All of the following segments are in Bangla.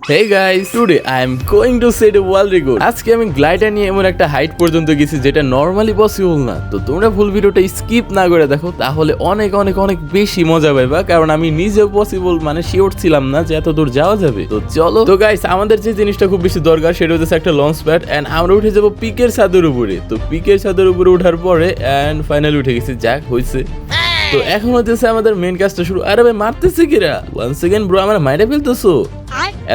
Hey guys, today I am going to set a world record. আজকে আমি গ্লাইডার নিয়ে এমন একটা হাইট পর্যন্ত গেছি যেটা নরমালি পসিবল না। তো তোমরা ফুল ভিডিওটা স্কিপ না করে দেখো, তাহলে অনেক অনেক অনেক বেশি মজা পাইবা, কারণ আমি নিজেও পসিবল শিওর ছিলাম না যে এত দূর যাওয়া যাবে। তো চলো। তো গাইস, আমাদের যে জিনিসটা খুব বেশি দরকার সেটা হচ্ছে একটা লঞ্চ প্যাড, এন্ড আমরা উঠে যাবো পিকের ছাদের উপরে। তো পিকের ছাদের উপরে ওঠার পরে এন্ড ফাইনালি উঠে গেছি, যাক হয়েছে। তো এখন হচ্ছে আমাদের মেন কাজটা শুরু। আরে ভাই মারতেছে কিরা? 1 সেকেন্ড ব্রো, আমার মাইরে ফেলতেছো।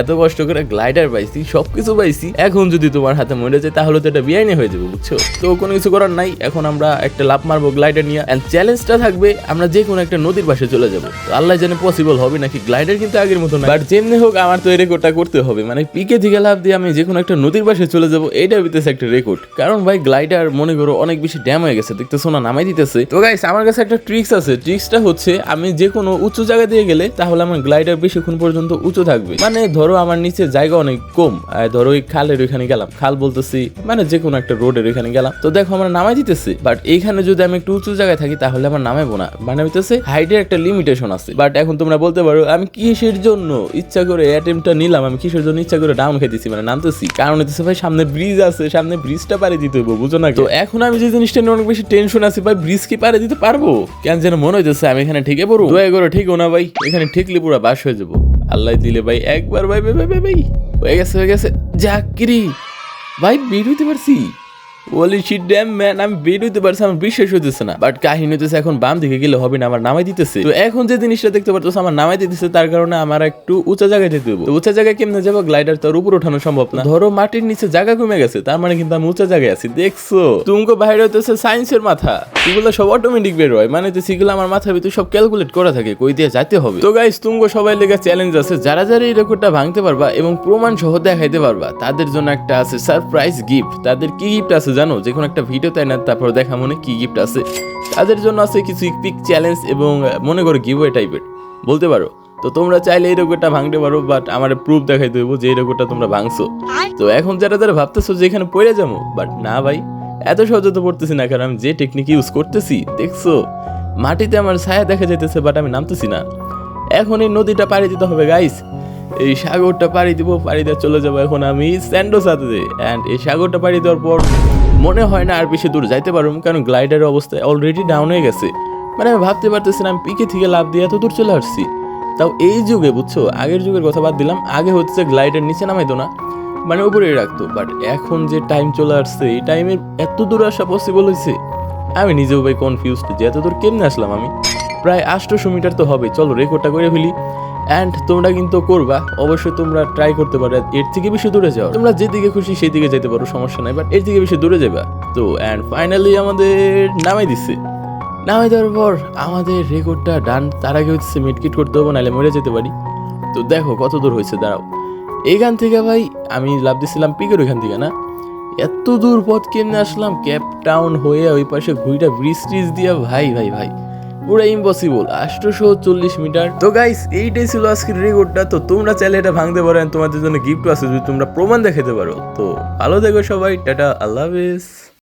এত কষ্ট করে গ্লাইডার পাইছি, সবকিছু পাইছি, এখন যদি তোমার হাতে মরে যায় তাহলে তো এটা বেআইনি হয়ে যাবে, বুঝছো? তো কোনো কিছু করার নাই, এখন আমরা একটা লাফ মারবো গ্লাইডার নিয়ে। এন্ড চ্যালেঞ্জটা থাকবে আমরা যে কোনো একটা নদীর পাশে চলে যাবো। তো আল্লাহ জানে পসিবল হবে নাকি, গ্লাইডার কিন্তু আগের মতো না, বাট যেমনি হোক আমার তো এই রেকর্ডটা করতে হবে। পিকে থেকে লাফ দিয়ে আমি যে কোনো একটা নদীর পাশে চলে যাবো, এইটার ভিতরে একটা রেকর্ড। কারণ ভাই গ্লাইডার মনে করো অনেক বেশি ড্যাম হয়ে গেছে, দেখতেছো না নামাই দিতেছে। তো গাইস, আমার কাছে একটা ট্রিক্স আছে। ট্রিক্সটা হচ্ছে আমি যে কোনো উঁচু জায়গা দিয়ে গেলে তাহলে আমার গ্লাইডার বেশিক্ষণ পর্যন্ত উঁচু থাকবে। ধরো আমার নিচে জায়গা অনেক কম, ধরো ওই খালের ওইখানে গেলাম, খাল বলতেছি যে কোনো একটা রোডের ওইখানে গেলাম, তো দেখো আমার নামাই দিতেছে। বাট এইখানে যদি আমি একটু উঁচু জায়গায় থাকি তাহলে আমার নামাইবো না, হইতেছে হাইটের একটা লিমিটেশন আছে। বাট এখন তোমরা বলতে পারো আমি কিসের জন্য ইচ্ছা করে অ্যাটেম্পটা নিলাম, আমি কিসের জন্য ইচ্ছা করে ডাউন খাইতেছি, নামতেছি। কারণ হইতেছে ভাই সামনে ব্রিজ আছে, সামনে ব্রিজটা পাড়ি দিতে হইব, বুঝো না? তো এখন আমি যে জিনিসটা নিয়ে অনেক বেশি টেনশন আছে, ভাই ব্রিজ কি পাড়ি দিতে পারবো? কেন যেন মনে হইতেছে আমি এখানে ঠিকই পড়বো। দয়া করে ঠিক না ভাই, এখানে ঠিকলে পুরো বাস হয়ে যাবো। আল্লাহ দিলে ভাই একবার, ভাই ভাই ভাই ভাই হয়ে গেছে জাকিরি ভাই, বের হইতে পারছি। ওলি শিট ড্যাম ম্যান, আমি বের হইতে পারছি, আমার বিশ্বাস হইতেছে না। বাট কাহিনী হইতেছে এখন বাম দিকে গেলে হবে না, আমার নামাই দিতেছে। তো এখন যে জিনিসটা দেখতে পারতেছে আমার নামাই দিতেছে, তার কারণে আমার একটু উঁচা জায়গায় যেতে হবে। তো উঁচা জায়গায় কেমনে যাবো? গ্লাইডার তার উপর ওঠানো সম্ভব না। ধরো মাটির নিচে জায়গা কমে গেছে, তার কিন্তু আমি উঁচা জায়গায় আছি, দেখছো? তুমি বাইরে হইতেছে সায়েন্সের মাথা, এগুলো সব অটোমেটিক বের হয়, সেগুলো আমার মাথার ভিতরে সব ক্যালকুলেট করা থাকে, কই দিয়ে যাইতে হবে। তো গাইস, তুমগো সবাই লেগে চ্যালেঞ্জ আছে, যারা যারা এই রেকর্ডটা ভাঙতে পারবা এবং প্রমাণ সহ দেখাইতে পারবা তাদের জন্য একটা আছে সারপ্রাইজ গিফট। তাদের কি গিফট আছে জানো? যে কোনো একটা ভিডিও তাই না, তারপর দেখা মনে কি গিফট আছে। তাদের জন্য আছে কিছু পিক চ্যালেঞ্জ এবং মনে করো গিভওয়ে টাইপের বলতে পারো। তো তোমরা চাইলে এই রেকর্ডটা ভাঙতে পারো, বাট আমার প্রুফ দেখাইতে হইব যে এই রেকর্ডটা তোমরা ভাঙছো। তো এখন যারা যারা ভাবতেছো যে এখানে পড়ে যাবো, বাট না ভাই, এত সহজে তো পড়তেছি না, কারণ আমি যে টেকনিক ইউজ করতেছি, দেখছো মাটিতে আমার ছায়া দেখা যেতেছে, বাট আমি নামতেছি না। এখন এই নদীটা পাড়ি দিতে হবে গাইস, এই সাগরটা পাড়ি দিব, পাড়ি দিয়ে চলে যাবো এখন আমি স্যান্ডোসাতে। অ্যান্ড এই সাগরটা পাড়ি দেওয়ার পর মনে হয় না আর বেশি দূর যাইতে পারবো, কারণ গ্লাইডারের অবস্থা অলরেডি ডাউন হয়ে গেছে। আমি ভাবতে পারতেছি না আমি পিকে থেকে লাভ দিয়ে এত দূর চলে আসছি। তাও এই যুগে, বুঝছো, আগের যুগের কথা বাদ দিলাম, আগে হচ্ছে গ্লাইডার নিচে নামাইতো না, উপরে রাখতো। বাট এখন যে টাইম চলে আসছে, এই টাইমে এত দূর আসা পসিবল হয়েছে, আমি নিজেও ভাই কনফিউজড যে এত দূর কেমনে আসলাম আমি। প্রায় 800 মিটার তো হবে। চলো রেকর্ডটা করে ফেলি। অ্যান্ড তোমরা কিন্তু করবা, অবশ্যই তোমরা ট্রাই করতে পারো এর থেকে বেশি দূরে যাও। তোমরা যেদিকে খুশি সেই দিকে যেতে পারো, সমস্যা নাই, বাট এর থেকে বেশি দূরে যাবা। তো অ্যান্ড ফাইনালি আমাদের নামাই দিচ্ছে। নামাই দেওয়ার পর আমাদের রেকর্ডটা ডান। তার আগে হচ্ছে মিডকিট করতে হবে, নাহলে মরে যেতে পারি। তো দেখো কত দূর হয়েছে, দাঁড়াও। এইখান থেকে ভাই আমি লাভ দিচ্ছিলাম পিকের ওইখান থেকে, না এত দূর পথ কেমনে আসলাম? ক্যাপ টাউন হয়ে ওই পাশে ঘুরিটা ব্রিজ ট্রিজ দিয়া, ভাই ভাই ভাই পুরো ইম্পসিবল। 840 মিটার। তো গাইস, এইটাই ছিল আজকের রেকর্ডটা। তো তোমরা চাইলে এটা ভাঙতে পারো, তোমাদের জন্য গিফট আছে যদি তোমরা প্রমাণ দেখাতে পারো। তো ভালো থেকো সবাই, টাটা, আল্লাহ হাফেজ।